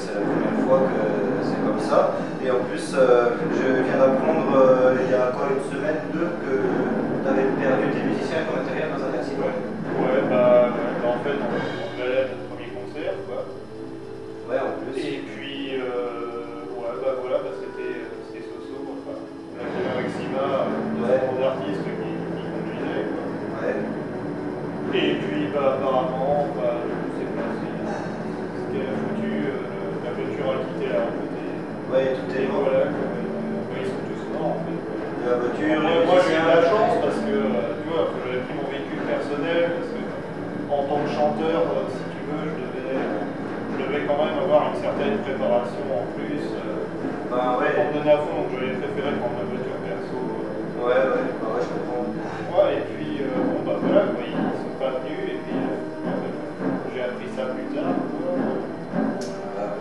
c'est la première fois que c'est comme ça. Et en plus, je viens d'apprendre il y a encore une semaine ou deux que tu avais perdu tes musiciens et ton matériel dans un accident. Ouais, bah, en fait, on allait à notre premier concert, quoi. Ouais, en plus. Et puis, ouais, bah voilà, bah, c'était so-so, quoi. On a fait un Maxima, mon artiste qui conduisait, quoi. Ouais. Et puis, bah, apparemment, bah, je sais pas ce qu'elle a foutu, la voiture a quitté la route. Ouais, tout est mort. Voilà, quoi. Ils sont tous morts, en fait. La voiture, Moi j'ai eu de la chance parce que, tu vois, j'avais pris mon véhicule personnel, parce que, en tant que chanteur, si tu veux, je devais quand même avoir une certaine préparation en plus. Bah ouais. Pour me donner à fond, donc j'avais préféré prendre ma voiture perso. Ouais, bah ouais, je comprends. Ouais, et puis, bon, bah voilà, quoi, ils sont pas venus, et puis, j'ai appris ça plus tard, quoi.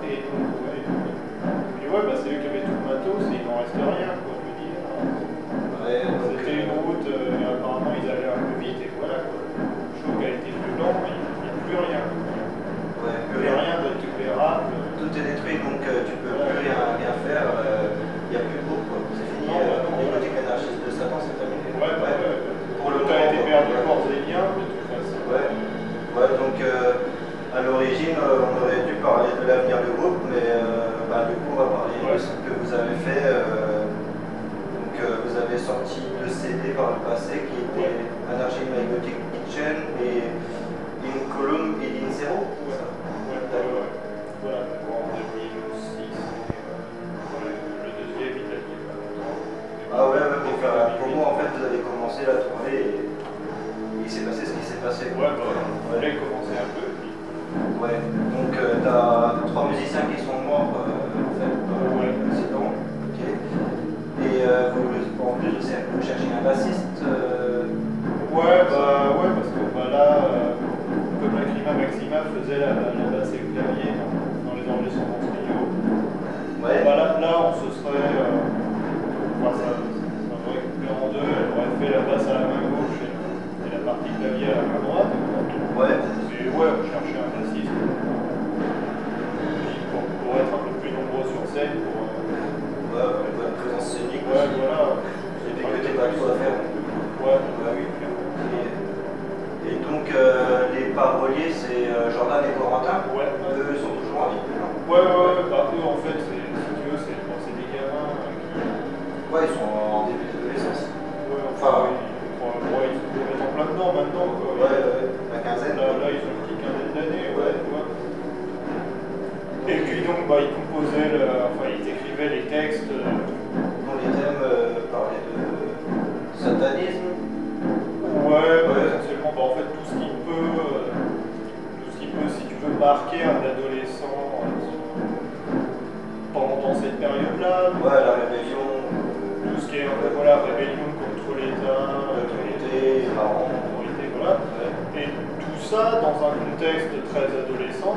Et donc, ouais. Puis, ouais, bah c'est eux qui avaient tout le matos, et il n'en reste rien, quoi, je veux dire. Ouais, c'était une route, apparemment ils allaient un peu vite, et voilà, quoi. Le choc a été violent, mais il n'y a plus rien. Ouais, Plus rien de récupérable. Tout est détruit, donc tu peux plus rien faire. Il n'y a plus de groupe, quoi. C'est fini. Les boutiques anarchistes de Satan, c'est terminé. Ouais. Pour le tout a été perdu ouais. corps et biens, de toute façon. Ouais, donc à l'origine, on aurait dû parler de l'avenir du groupe, mais bah, du coup, on va parler de ce que vous avez fait. Donc, vous avez sorti 2 CD par le passé qui étaient Anarchy My Gothic Kitchen et In Column et In Zero. Ouais. Voilà, en 2006, le deuxième, il a dit pas longtemps. Ah ouais, pour faire la promo, en fait, vous avez commencé la tournée et il s'est passé ce qui s'est passé. Ouais, on voulait commencer un peu. Puis... Ouais, donc tu as 3 musiciens qui sont morts en fait dans l'accident. Ok. Et en plus de ça, vous cherchez un bassiste Ouais, parce que bah, là, comme la Clima Maxima faisait la basse et le clavier dans les enregistrements trio, bah, là, on se serait. Ça aurait coupé en deux, elle aurait fait la basse à la main gauche et la partie clavier à la main droite. Et ouais, on cherchait un bassiste pour être un peu plus nombreux sur scène. Pour une présence scénique. Ouais, voilà. Et dès que t'es pas tout à faire. Oui. Et donc, les paroliers, c'est Jordan et Corentin. Eux sont toujours en vie. Bah, eux, en fait, si tu veux, c'est des gamins qui. Ouais, ils sont en début d'adolescence. Ils se mettent en plein dedans maintenant. Quoi. La quinzaine. Là, ils ont une petite quinzaine d'années, Et puis donc, bah, ils composaient, ils écrivaient les textes. Dont les thèmes parlaient de satanisme. Essentiellement, bah, en fait, tout ce qui peut, si tu veux, marquer un adolescent pendant cette période-là. La rébellion. Tout ce qui est, rébellion contre l'État, l'autorité, les parents. Et tout ça dans un contexte très adolescent,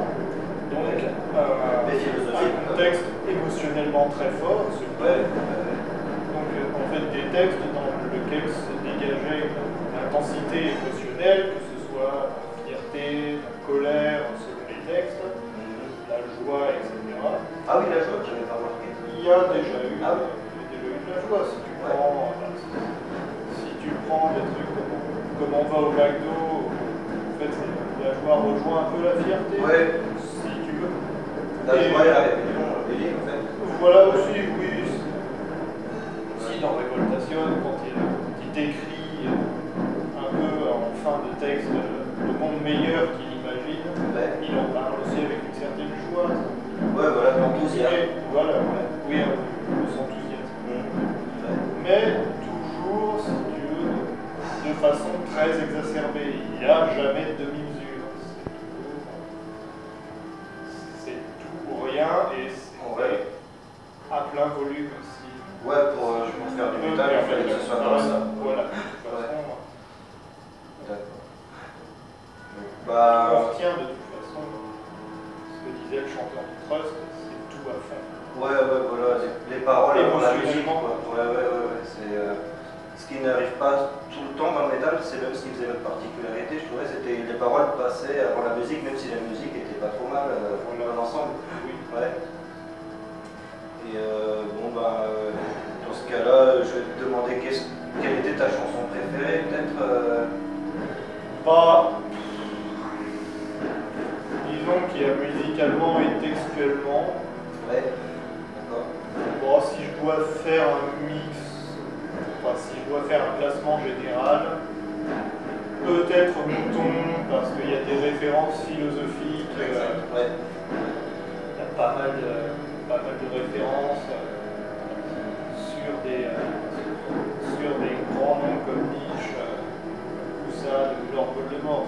donc un contexte émotionnellement très fort. Donc en fait des textes dans lesquels se dégageait une intensité émotionnelle, que ce soit la fierté, la colère, selon les textes, la joie, etc. Ah oui, la joie, je n'avais pas remarqué. Il y a déjà eu de la joie. Si tu prends des trucs comme on va au McDo, en fait la joie rejoint un peu la fierté, si tu veux. La joie et la rébellion, en fait. Voilà aussi, oui. Aussi dans Révoltation, quand il décrit un peu en fin de texte le monde meilleur qu'il imagine, il en parle aussi avec une certaine joie. L'enthousiasme. Oui, l'enthousiasme. Mais toujours, si tu veux, de façon très exacerbée. Il n'y a jamais de demi-mesure. C'est tout ou rien et c'est à plein volume aussi. Pour faire du métal, il fallait que ce soit comme ça. Voilà, de toute façon. D'accord. On retient de toute façon ce que disait le chanteur du Trust, c'est tout à fond. Les paroles, la musique, émotionnellement. C'est ce qui n'arrive pas tout le temps dans le métal, c'est même ce qui faisait notre particularité, je trouvais, c'était les paroles passaient avant la musique, même si la musique était pas trop mal dans l'ensemble. Oui. Ouais. Et bon, bah, dans ce cas-là, je vais te demander quelle était ta chanson préférée, peut-être Pas. Disons qu'il y a musicalement et textuellement. Ouais, d'accord. Bon, si je dois faire un mix, enfin, si je dois faire un classement général, peut-être Mouton, parce qu'il y a des références philosophiques. Ouais. Il y a pas mal de références sur des grands noms comme Nietzsche, Poussin, de Lord Voldemort.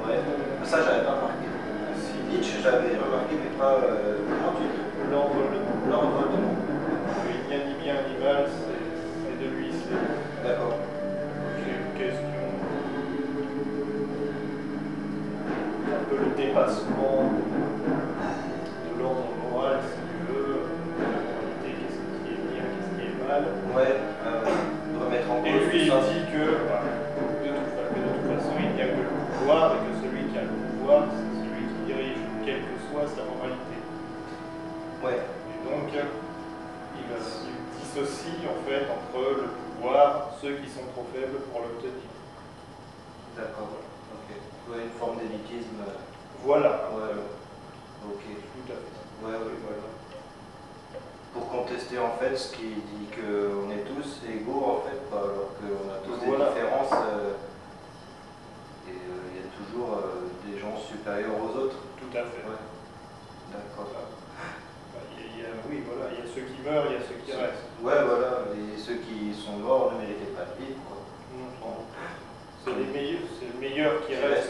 Ouais. Ça, j'avais pas remarqué. Si Nietzsche, j'avais remarqué, mais pas comment tu dis Lord Voldemort. Lord Voldemort. Il n'y a ni bien ni mal, c'est de lui. D'accord. C'est une question. Un peu le dépassement de l'ordre moral, si tu veux, la moralité, qu'est-ce qui est bien, qu'est-ce qui est mal. Ouais, de remettre en cause. Et lui, il ça. dit que de toute façon, il n'y a que le pouvoir et que celui qui a le pouvoir, c'est celui qui dirige, quelle que soit sa moralité. Ouais. Et donc, il dissocie en fait entre le pouvoir, ceux qui sont trop faibles pour l'obtenir. D'accord. Ok. Ouais, une forme d'élitisme. Voilà. Ouais. Ok. Tout à fait. Ouais, oui, voilà. Pour contester en fait ce qui dit qu'on est tous égaux en fait, alors qu'on a tous des différences et il y a toujours des gens supérieurs aux autres. Tout à fait. Ouais. D'accord. Oui, voilà, il y a ceux qui meurent, il y a ceux qui restent. Ouais, voilà, et ceux qui sont morts ne méritaient pas de vivre, quoi. Non. C'est le meilleur qui reste.